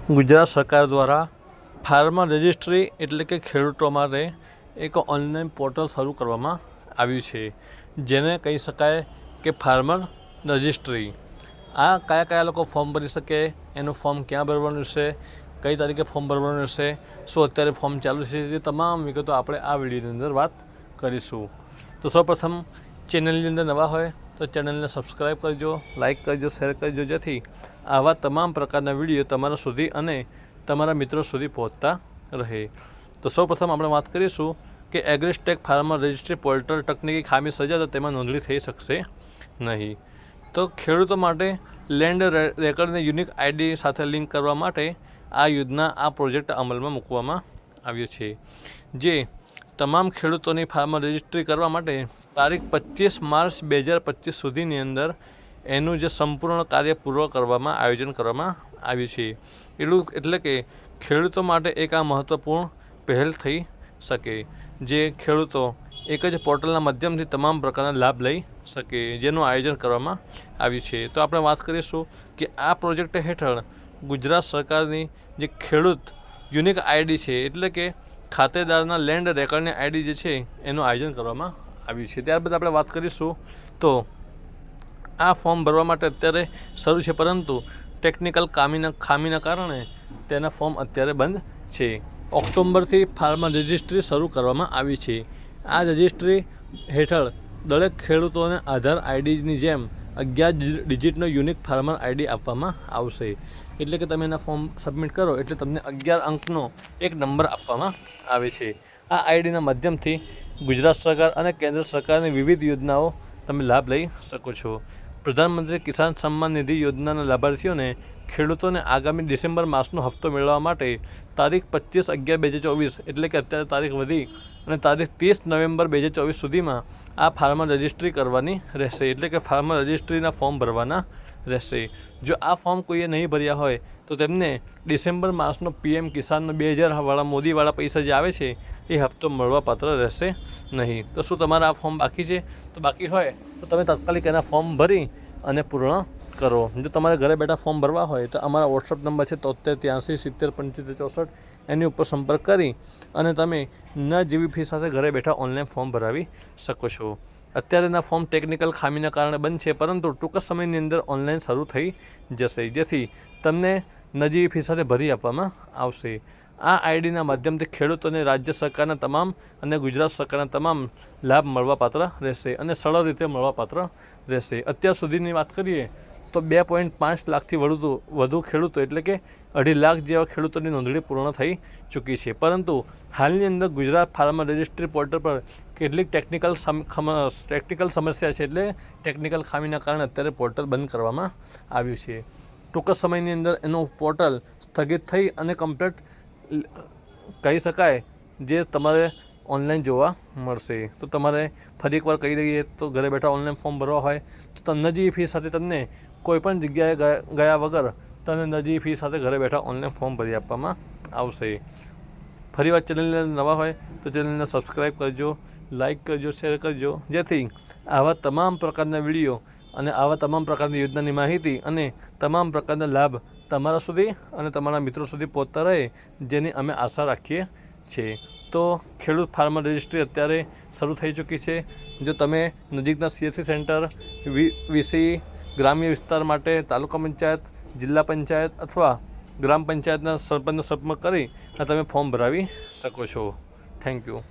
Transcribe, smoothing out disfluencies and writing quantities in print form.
ગુજરાત સરકાર દ્વારા farmer registry એટલે કે ખેડૂતો માટે એક ઓનલાઈન પોર્ટલ શરૂ કરવામાં આવ્યું છે, જેને કહી શકાય કે ફાર્મર રજિસ્ટ્રી. આ કયા લોકો ફોર્મ ભરી શકે, એનું ફોર્મ ક્યાં ભરવાનું છે, કઈ તારીખે ફોર્મ ભરવાનું છે, શું અત્યારે ફોર્મ ચાલુ છે, એ તમામ વિગતો આપણે આ વિડીયોની અંદર વાત કરીશું. તો સૌપ્રથમ ચેનલની અંદર નવા હોય તો ચેનલને સબસ્ક્રાઈબ કરજો, લાઇક કરજો, શેર કરજો, જેથી આવા તમામ પ્રકારના વિડીયો તમારા સુધી અને તમારા મિત્રો સુધી પહોંચતા રહે. તો સૌપ્રથમ આપણે વાત કરીશું કે એગ્રીસ્ટેક ફાર્મર રજિસ્ટ્રી પોર્ટલ તકનીકી ખામી સર્જાતા તેમાં નોંધણી થઈ શકશે નહીં. તો ખેડૂતો માટે લેન્ડ રેકર્ડને યુનિક આઈડી સાથે લિંક કરવા માટે આ યોજના, આ પ્રોજેક્ટ અમલમાં મૂકવામાં આવ્યો છે, જે તમામ ખેડૂતોની ફાર્મર રજિસ્ટ્રી કરવા માટે તારીખ 25 માર્ચ 2025 સુધીની અંદર એનું જે સંપૂર્ણ કાર્ય પૂર્ણ કરવામાં આયોજન કરવામાં આવ્યું છે. એટલે કે ખેડૂતો માટે એક આ મહત્ત્વપૂર્ણ પહેલ થઈ શકે, જે ખેડૂતો એક જ પોર્ટલના માધ્યમથી તમામ પ્રકારના લાભ લઈ શકે, જેનું આયોજન કરવામાં આવ્યું છે. તો આપણે વાત કરીશું કે આ પ્રોજેક્ટ હેઠળ ગુજરાત સરકારની જે ખેડૂત યુનિક આઈડી છે, એટલે કે ખાતેદારના લેન્ડ રેકર્ડની આઈડી જે છે એનું આયોજન કરવામાં આવ્યું છે. ત્યારબાદ આપણે વાત કરીશું તો આ ફોર્મ ભરવા માટે અત્યારે શરૂ છે, પરંતુ ટેકનિકલ ખામીના કારણે તેના ફોર્મ અત્યારે બંધ છે. ઓક્ટોબરથી ફાર્મર રજિસ્ટ્રી શરૂ કરવામાં આવી છે. આ રજિસ્ટ્રી હેઠળ દરેક ખેડૂતોને આધાર આઈડીની જેમ 11 ડિજિટનો યુનિક ફાર્મર આઈડી આપવામાં આવશે. એટલે કે તમે એના ફોર્મ સબમિટ કરો એટલે તમને 11 અંકનો એક નંબર આપવામાં આવે છે. આ આઈડીના માધ્યમથી ગુજરાત સરકાર અને કેન્દ્ર સરકારની વિવિધ યોજનાઓ તમે લાભ લઈ શકો છો. પ્રધાનમંત્રી કિસાન સન્માન નિધિ યોજનાના લાભાર્થીઓને ખેડૂતોને આગામી ડિસેમ્બર માસનો હપ્તો મેળવવા માટે તારીખ 25/11/2024 એટલે કે અત્યારે તારીખ વધી અને તારીખ 30 નવેમ્બર 2024 સુધીમાં આ ફાર્મર રજિસ્ટ્રી કરવાની રહેશે. એટલે કે ફાર્મર રજિસ્ટ્રીના ફોર્મ ભરવાના રહેશે. જો આ ફોર્મ કોઈએ નહીં ભર્યા હોય તો તેમને ડિસેમ્બર માસનો PM કિસાનનો 2000 મોદીવાળા પૈસા જે આવે છે એ હપ્તો મળવાપાત્ર રહેશે નહીં. તો શું તમારા આ ફોર્મ બાકી છે? તો બાકી હોય તો તમે તાત્કાલિક એના ફોર્મ ભરી અને પૂર્ણ કરો. જો તમારે ઘરે બેઠા ફોર્મ ભરવા હોય તો અમારા વોટ્સઅપ નંબર છે 73 83 70 75 64, એની ઉપર સંપર્ક કરી અને તમે ન જેવી ફી સાથે ઘરે બેઠા ઓનલાઈન ફોર્મ ભરાવી શકો છો. અત્યારેના ફોર્મ ટેકનિકલ ખામીના કારણે બંધ છે, પરંતુ ટૂંક સમયની અંદર ઓનલાઈન શરૂ થઈ જશે, જેથી તમને નજીવી ફી સાથે ભરી આપવામાં આવશે. આ આઈડીના માધ્યમથી ખેડૂતોને રાજ્ય સરકારના તમામ અને ગુજરાત સરકારના તમામ લાભ મળવાપાત્ર રહેશે અને સરળ રીતે મળવાપાત્ર રહેશે. અત્યાર સુધીની વાત કરીએ તો 2.5 લાખથી વધુ ખેડૂતો એટલે કે 2.5 લાખ જેવા ખેડૂતોની નોંધણી પૂર્ણ થઈ ચૂકી છે. પરંતુ હાલની અંદર ગુજરાત ફાર્મર રજિસ્ટ્રી પોર્ટલ પર કેટલીક ટેકનિકલ સમસ્યા છે, એટલે ટેકનિકલ ખામીના કારણે અત્યારે પોર્ટલ બંધ કરવામાં આવ્યું છે. ટૂંક સમયની અંદર એનું પોર્ટલ સ્થગિત થઈ અને કમ્પ્લીટ કહી શકાય જે તમારે ઓનલાઈન જોવા મળશે. તો તમારે ફરી એકવાર કહી દઈએ તો ઘરે બેઠા ઓનલાઈન ફોર્મ ભરવા હોય તો નજીવી ફી સાથે તમને કોઈપણ જગ્યાએ ગયા વગર તમને નજીવી ફી સાથે ઘરે બેઠા ઓનલાઈન ફોર્મ ભરી આપવામાં આવશે. ફરીવાર ચેનલને નવા હોય તો ચેનલને સબસ્ક્રાઈબ કરજો, લાઇક કરજો, શેર કરજો, જેથી આવા તમામ પ્રકારના વિડીયો અને આવા તમામ પ્રકારની યોજનાની માહિતી અને તમામ પ્રકારના લાભ તમારા સુધી અને તમારા મિત્રો સુધી પહોંચતા રહે, જેની અમે આશા રાખીએ છીએ. તો ખેડૂત ફાર્મર રજિસ્ટ્રી અત્યારે શરૂ થઈ ચૂકી છે. જો તમે નજીકના CSC સેન્ટર, VC, ગ્રામ્ય વિસ્તાર માટે તાલુકા પંચાયત, જિલ્લા પંચાયત અથવા ગ્રામ પંચાયતના સરપંચનો સંપર્ક કરી અને તમે ફોર્મ ભરાવી શકો છો. Thank you.